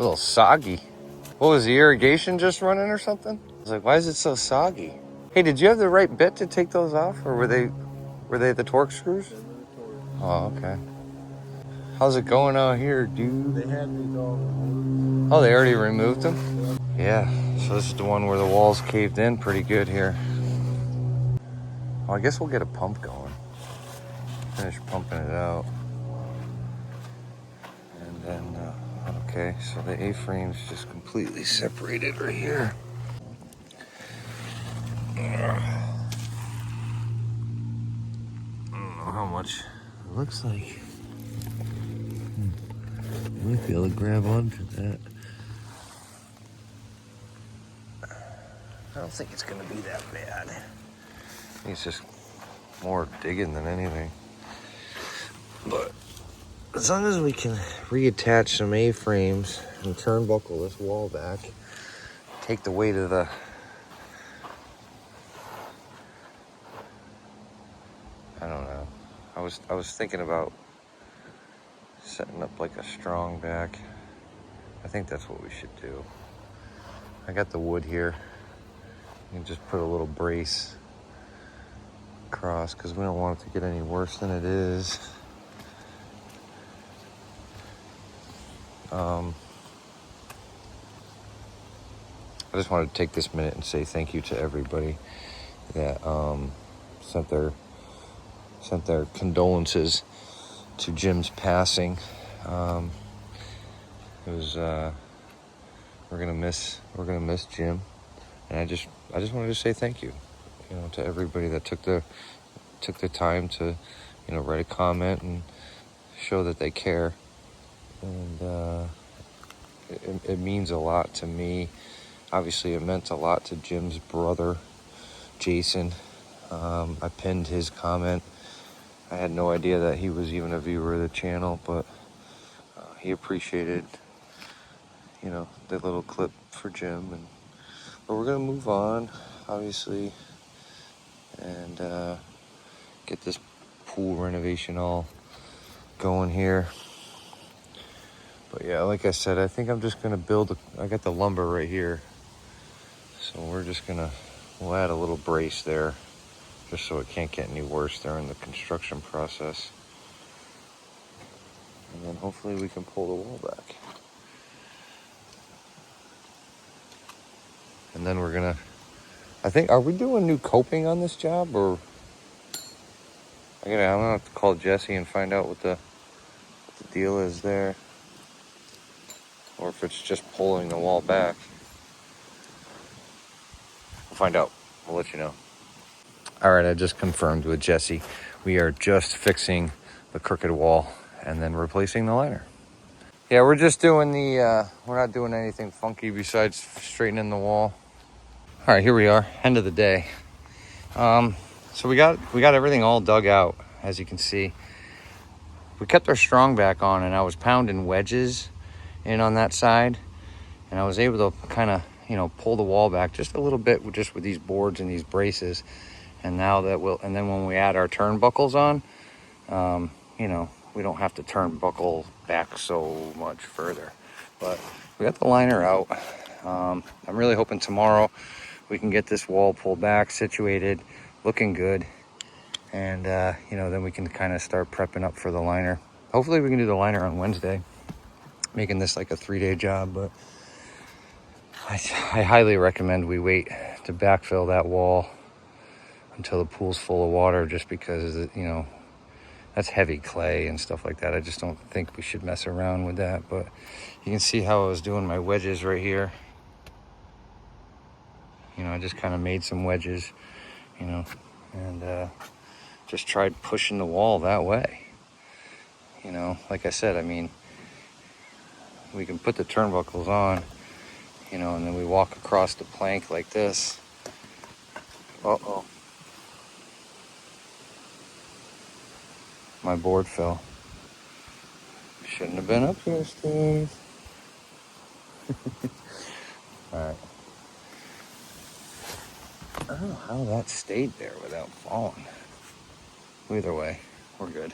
a little soggy. What was the irrigation just running or something? I was like, why is it so soggy? Hey, did you have the right bit to take those off, or were they the torque screws? Oh, okay. How's it going out here, dude? They had these all removed. Oh, they already removed them? Yeah, so this is the one where the walls caved in pretty good here. Well, I guess we'll get a pump going. Finish pumping it out. And then, okay, so the A-frame's just completely separated right here. I don't know how much it looks like. I might be able to grab onto that. I don't think it's gonna be that bad. I think it's just more digging than anything. But as long as we can reattach some A-frames and turnbuckle this wall back, take the weight of the I don't know. I was thinking about setting up like a strong back. I think that's what we should do. I got the wood here. You can just put a little brace across because we don't want it to get any worse than it is. I just wanted to take this minute and say thank you to everybody that sent their condolences to Jim's passing. It was we're gonna miss Jim, and I just wanted to say thank you, to everybody that took the time to, write a comment and show that they care, and it means a lot to me. Obviously, it meant a lot to Jim's brother, Jason. I pinned his comment. I had no idea that he was even a viewer of the channel, but he appreciated, the little clip for Jim. But we're gonna move on, obviously, and get this pool renovation all going here. But yeah, like I said, I think I'm just gonna I got the lumber right here, so we'll add a little brace there, just so it can't get any worse during the construction process. And then hopefully we can pull the wall back. And then are we doing new coping on this job, or I'm gonna have to call Jesse and find out what the deal is there, or if it's just pulling the wall back. We'll find out. We'll let you know. All right, I just confirmed with Jesse. We are just fixing the crooked wall and then replacing the liner. Yeah, we're just doing we're not doing anything funky besides straightening the wall. All right, here we are, end of the day. So we got everything all dug out, as you can see. We kept our strong back on, and I was pounding wedges in on that side, and I was able to kind of, pull the wall back just a little bit just with these boards and these braces. And now and then when we add our turnbuckles on, we don't have to turnbuckle back so much further. But we got the liner out. I'm really hoping tomorrow we can get this wall pulled back, situated, looking good. And, then we can kind of start prepping up for the liner. Hopefully we can do the liner on Wednesday, making this like a 3-day job. But I highly recommend we wait to backfill that wall until the pool's full of water, just because, that's heavy clay and stuff like that. I just don't think we should mess around with that. But you can see how I was doing my wedges right here. I just kind of made some wedges, and just tried pushing the wall that way. Like I said, we can put the turnbuckles on, and then we walk across the plank like this. Uh-oh. My board fell. Shouldn't have been up here, Steve. Alright. I don't know how that stayed there without falling. Either way, we're good.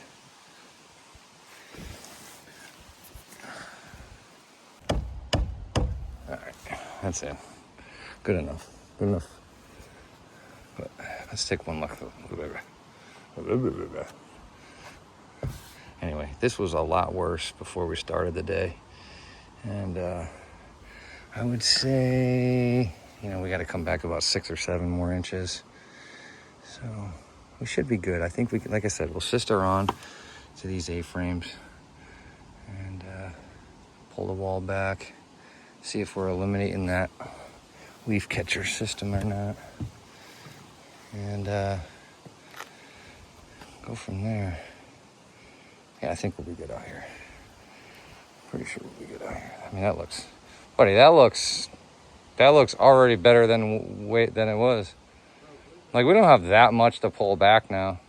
That's it. Good enough. Good enough. But let's take one look. Anyway, this was a lot worse before we started the day. And I would say, we got to come back about 6 or 7 more inches. So we should be good. I think we can, like I said, we'll sister on to these A-frames and pull the wall back. See if we're eliminating that leaf catcher system or not. And go from there. Yeah, I think we'll be good out here. Pretty sure we'll be good out here. I mean, that looks already better than it was. Like, we don't have that much to pull back now.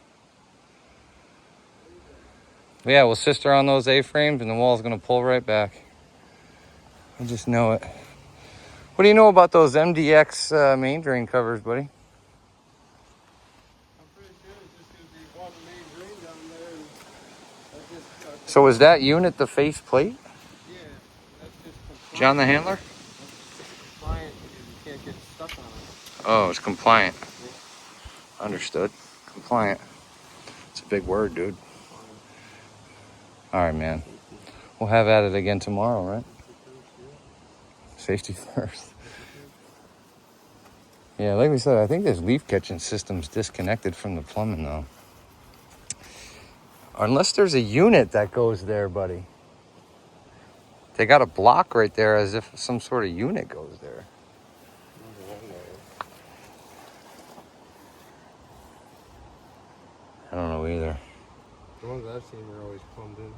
But yeah, we'll sister on those A-frames and the wall's gonna pull right back. I just know it. What do you know about those MDX main drain covers, buddy? I'm pretty sure it's just going to be one main drain down there. And that's just, So is that unit the face plate? yeah, that's just compliant. John the handler? That's just compliant because you can't get stuck on it. Oh, it's compliant. Yeah. Understood. Compliant. It's a big word, dude. All right, man. We'll have at it again tomorrow, right? Safety first. Yeah, like we said, I think this leaf catching system's disconnected from the plumbing, though. Unless there's a unit that goes there, buddy. They got a block right there as if some sort of unit goes there. I don't know either. The ones I've seen are always plumbed in.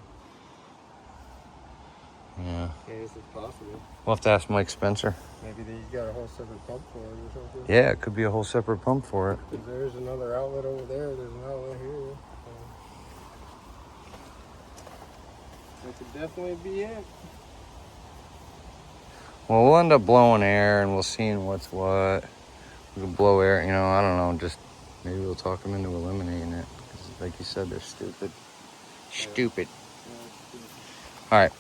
Yeah. Yeah, this is possible. We'll have to ask Mike Spencer. Maybe they got a whole separate pump for it or something. Yeah, it could be a whole separate pump for it. Because there's another outlet over there. There's an outlet here. That could definitely be it. Well, we'll end up blowing air and we'll see what's what. We can blow air, I don't know, just maybe we'll talk them into eliminating it. 'Cause like you said, they're stupid. Stupid. All right.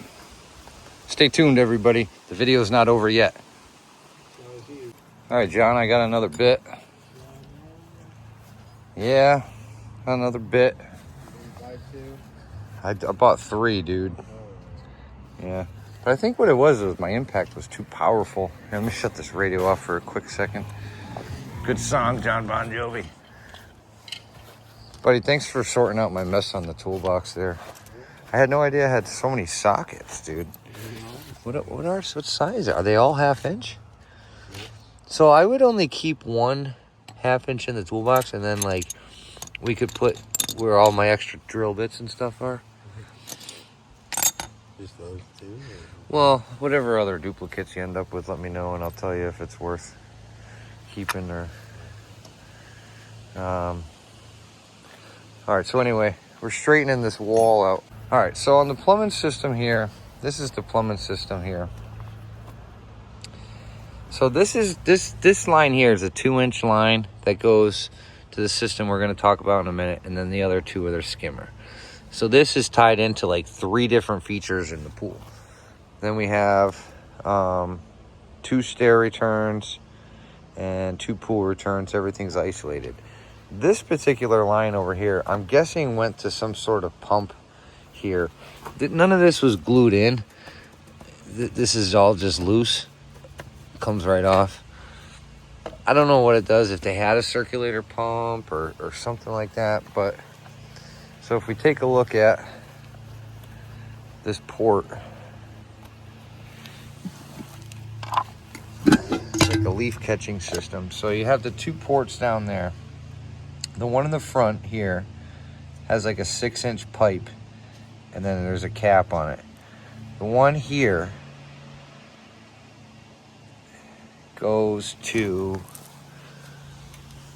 Stay tuned, everybody. The video's not over yet. All right, John, I got another bit. Yeah, got another bit. I bought 3, dude. Yeah. But I think what it was my impact was too powerful. Here, let me shut this radio off for a quick second. Good song, John Bon Jovi. Buddy, thanks for sorting out my mess on the toolbox there. I had no idea I had so many sockets, dude. What size are they? All 1/2 inch? So I would only keep 1 1/2 inch in the toolbox, and then like we could put where all my extra drill bits and stuff are. Just those 2? Well, whatever other duplicates you end up with, let me know, and I'll tell you if it's worth keeping or. All right. So anyway, we're straightening this wall out. All right. So on the plumbing system here. This is the plumbing system here. So this line here is a 2-inch line that goes to the system we're going to talk about in a minute, and then the other 2 are their skimmer. So this is tied into like 3 different features in the pool. Then we have 2 stair returns and 2 pool returns. Everything's isolated. This particular line over here, I'm guessing went to some sort of pump here. None of this was glued in. This is all just loose. Comes right off. I don't know what it does, if they had a circulator pump or something like that. But so if we take a look at this port, it's like a leaf catching system. So you have the 2 ports down there. The one in the front here has like a 6-inch pipe, and then there's a cap on it. The one here goes to,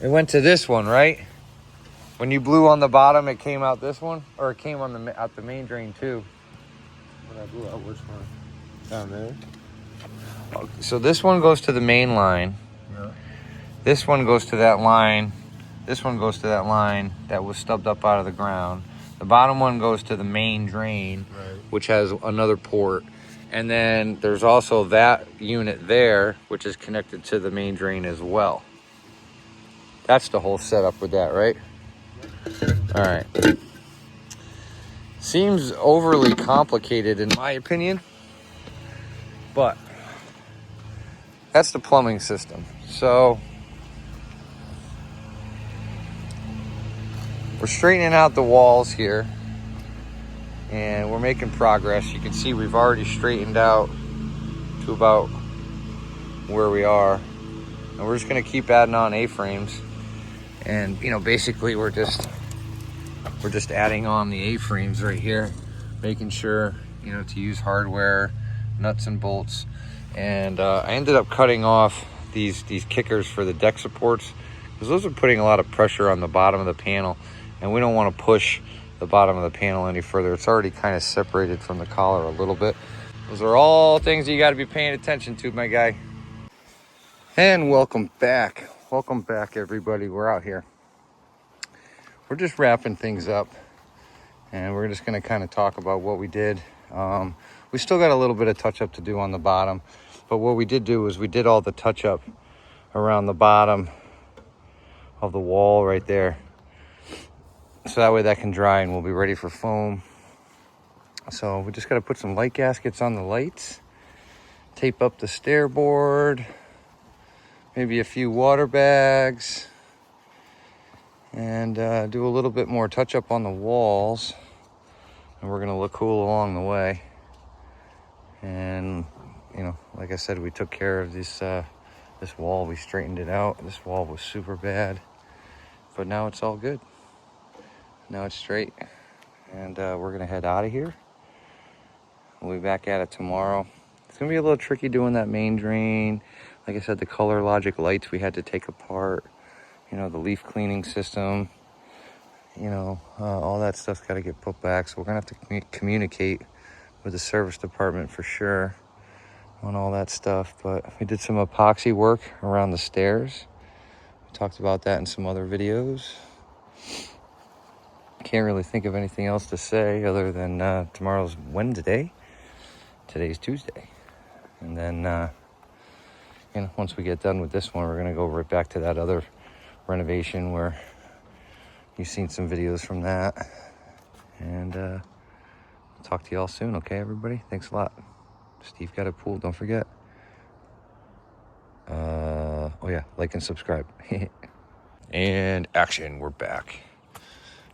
it went to this one, right? When you blew on the bottom, it came out this one, or it came on out the main drain too. When I blew out, which one? Down there? So this one goes to the main line. Yeah. This one goes to that line. This one goes to that line that was stubbed up out of the ground. The bottom one goes to the main drain, right, which has another port. And then there's also that unit there, which is connected to the main drain as well. That's the whole setup with that, right? All right. Seems overly complicated in my opinion, but that's the plumbing system. So we're straightening out the walls here and we're making progress. You can see we've already straightened out to about where we are. And we're just gonna keep adding on A-frames. And basically we're just adding on the A-frames right here, making sure, to use hardware, nuts and bolts. And I ended up cutting off these kickers for the deck supports because those are putting a lot of pressure on the bottom of the panel, and we don't want to push the bottom of the panel any further. It's already kind of separated from the collar a little bit. Those are all things you got to be paying attention to, my guy. And welcome back everybody. We're out here, we're just wrapping things up, and we're just going to kind of talk about what we did. We still got a little bit of touch up to do on the bottom, but what we did do is we did all the touch up around the bottom of the wall right there, so that way that can dry and we'll be ready for foam. So we just got to put some light gaskets on the lights, tape up the stair board, maybe a few water bags, and do a little bit more touch up on the walls, and we're gonna look cool along the way. And like I said, we took care of this wall. We straightened it out. This wall was super bad, but now it's all good. Now it's straight, and we're gonna head out of here. We'll be back at it tomorrow. It's gonna be a little tricky doing that main drain. Like I said, the color logic lights we had to take apart. The leaf cleaning system. All that stuff's got to get put back. So we're gonna have to communicate with the service department for sure on all that stuff. But we did some epoxy work around the stairs. We talked about that in some other videos. Can't really think of anything else to say other than tomorrow's Wednesday. Today's Tuesday. And then, once we get done with this one, we're going to go right back to that other renovation where you've seen some videos from that. And talk to y'all soon, okay, everybody? Thanks a lot. Steve got a pool, don't forget. Oh yeah, like and subscribe. And action, we're back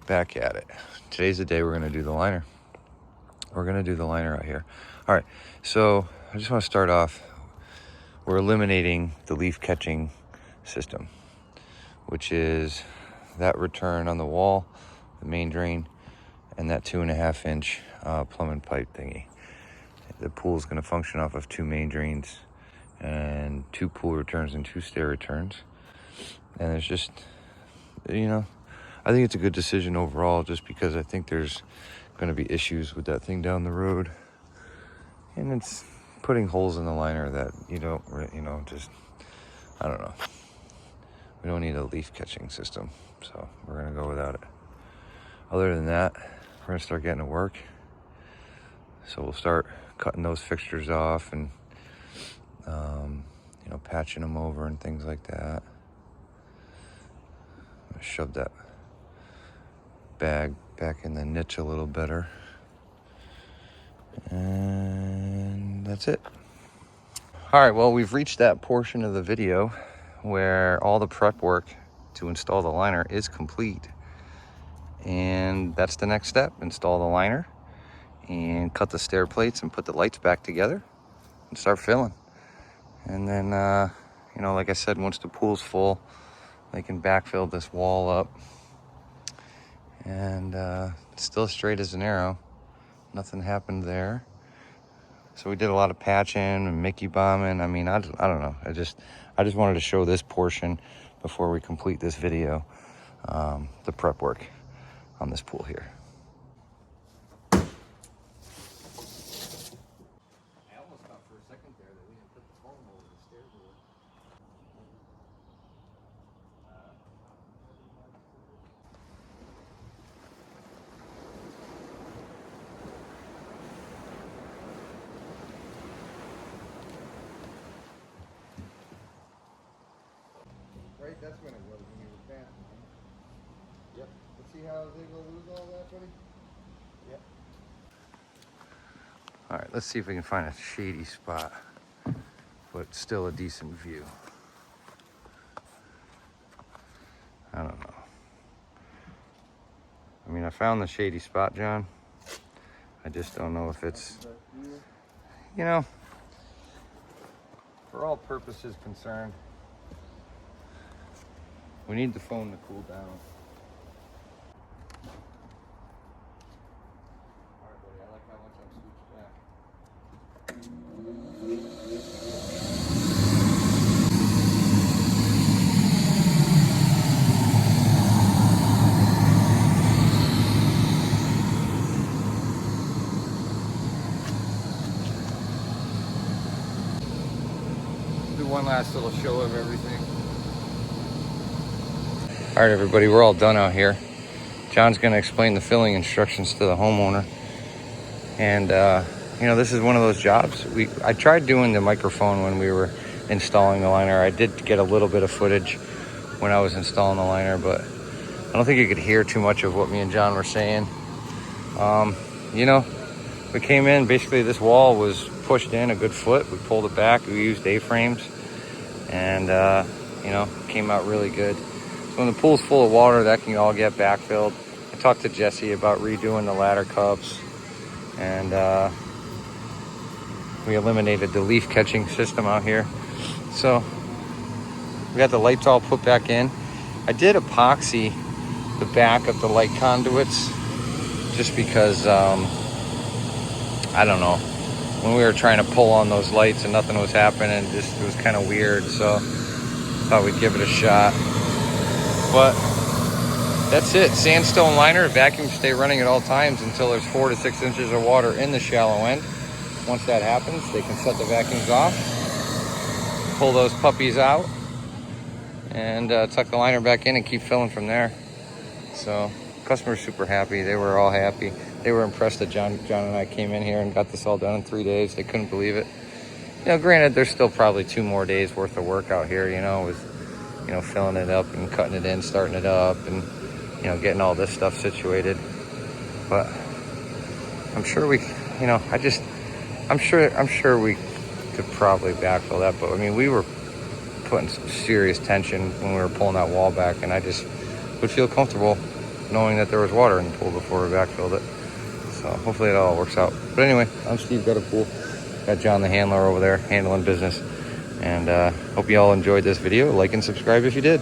at it. Today's the day we're gonna do the liner. We're gonna do the liner out here. All right, so I just want to start off. We're eliminating the leaf catching system, which is that return on the wall, the main drain, and that 2.5 inch plumbing pipe thingy. The pool is going to function off of 2 main drains and 2 pool returns and 2 stair returns. And it's just, I think it's a good decision overall, just because I think there's going to be issues with that thing down the road. And it's putting holes in the liner that I don't know. We don't need a leaf catching system, so we're going to go without it. Other than that, we're going to start getting to work. So we'll start cutting those fixtures off and, patching them over and things like that. Shove that bag back in the niche a little better. And that's it. All right, well, we've reached that portion of the video where all the prep work to install the liner is complete. And that's the next step. Install the liner and cut the stair plates and put the lights back together and start filling. And then, like I said, once the pool's full, they can backfill this wall up. And it's still straight as an arrow. Nothing happened there. So we did a lot of patching and Mickey bombing. I mean, I don't know. I just wanted to show this portion before we complete this video, the prep work on this pool here. I almost thought for a second there that we had put the foam over the stair board. that's when it was, when you were passing. Yep. Let's see how I was able to lose all that, buddy? Yep. All right, let's see if we can find a shady spot, but still a decent view. I don't know. I mean, I found the shady spot, John. I just don't know if it's, you know, for all purposes concerned, we need the phone to cool down. All right, buddy, I like how much I'm swooped back. Do one last little show of everything. All right, everybody, we're all done out here. John's going to explain the filling instructions to the homeowner. And, you know, this is one of those jobs. I tried doing the microphone when we were installing the liner. I did get a little bit of footage when I was installing the liner, but I don't think you could hear too much of what me and John were saying. You know, we came in, basically this wall was pushed in a good foot. We pulled it back. We used A-frames, and, you know, came out really good. So when the pool's full of water, that can all get backfilled. I talked to Jesse about redoing the ladder cups, and we eliminated the leaf catching system out here. So we got the lights all put back in. I did epoxy the back of the light conduits just because, I don't know, when we were trying to pull on those lights and nothing was happening, it was kind of weird. So thought we'd give it a shot. But that's it. Sandstone liner, vacuums stay running at all times until there's 4 to 6 inches of water in the shallow end. Once that happens, they can shut the vacuums off, pull those puppies out, and tuck the liner back in and keep filling from there. So customers super happy. They were all happy. They were impressed that John and I came in here and got this all done in 3 days. They couldn't believe it. You know, granted, there's still probably 2 more days worth of work out here, you know, with, you know, filling it up and cutting it in, starting it up, and, you know, getting all this stuff situated. But I'm sure we, you know, I'm sure we could probably backfill that. But I mean, we were putting some serious tension when we were pulling that wall back, and I just would feel comfortable knowing that there was water in the pool before we backfilled it. So hopefully it all works out. But anyway, I'm Steve, got a pool. Got John the handler over there handling business. And hope you all enjoyed this video. Like and subscribe if you did.